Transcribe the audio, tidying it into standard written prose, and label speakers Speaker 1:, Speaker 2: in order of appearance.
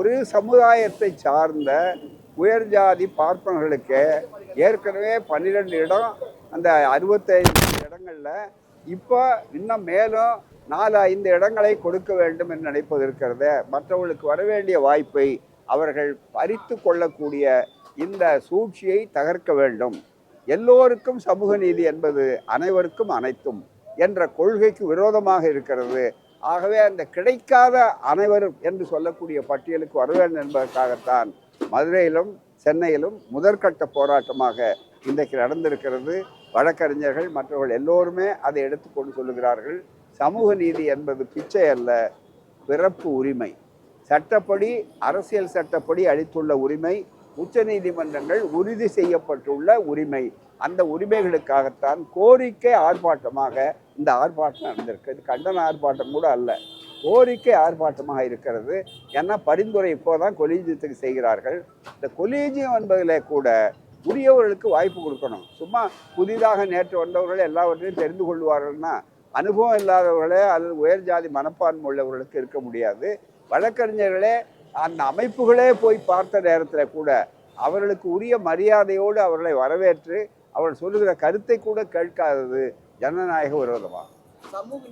Speaker 1: ஒரு சமுதாயத்தை சார்ந்த உயர் ஜாதி பார்ப்பனர்களுக்கு ஏற்கனவே 12 இடம் அந்த 65 இடங்கள்ல இப்போ இன்னும் மேலும் 4-5 இடங்களை கொடுக்க வேண்டும் என்று நினைப்பது இருக்கிறது. மற்றவர்களுக்கு வர வேண்டிய வாய்ப்பை அவர்கள் பறித்து கொள்ளக்கூடிய இந்த சூழ்ச்சியை தகர்க்க வேண்டும். எல்லோருக்கும் சமூக நீதி என்பது அனைவருக்கும் அனைத்தும் என்ற கொள்கைக்கு விரோதமாக இருக்கிறது. ஆகவே அந்த கிடைக்காத அனைவரும் என்று சொல்லக்கூடிய பட்டியலுக்கு வர வேண்டும் என்பதற்காகத்தான் மதுரையிலும் சென்னையிலும் முதற்கட்ட போராட்டமாக இன்றைக்கு நடந்திருக்கிறது. வழக்கறிஞர்கள் மற்றவர்கள் எல்லோருமே அதை எடுத்துக்கொண்டு சொல்லுகிறார்கள். சமூக நீதி என்பது பிச்சை அல்ல, பிறப்பு உரிமை. சட்டப்படி, அரசியல் சட்டப்படி அளித்துள்ள உரிமை, உச்ச நீதிமன்றங்கள் உறுதி செய்யப்பட்டுள்ள உரிமை. அந்த உரிமைகளுக்காகத்தான் கோரிக்கை ஆர்ப்பாட்டமாக இந்த ஆர்ப்பாட்டம் நடந்திருக்கு. இது கண்டன ஆர்ப்பாட்டம் கூட அல்ல, கோரிக்கை ஆர்ப்பாட்டமாக இருக்கிறது. ஏன்னா பரிந்துரை இப்போதான் கொலீஜியத்துக்கு செய்கிறார்கள். இந்த கொலீஜியம் என்பதில் கூட உரியவர்களுக்கு வாய்ப்பு கொடுக்கணும். சும்மா புதிதாக நேற்று வந்தவர்கள் எல்லாவற்றையும் தெரிந்து கொள்வார்கள்னா அனுபவம் இல்லாதவர்களே அல்லது உயர் ஜாதி மனப்பான்மை உள்ளவர்களுக்கு இருக்க முடியாது. வழக்கறிஞர்களே அந்த அமைப்புகளே போய் பார்த்த நேரத்தில் கூட அவர்களுக்கு உரிய மரியாதையோடு அவர்களை வரவேற்று அவர்கள் சொல்லுகிற கருத்தை கூட கேட்காதது ஜனநாயக விரோதமாகும்.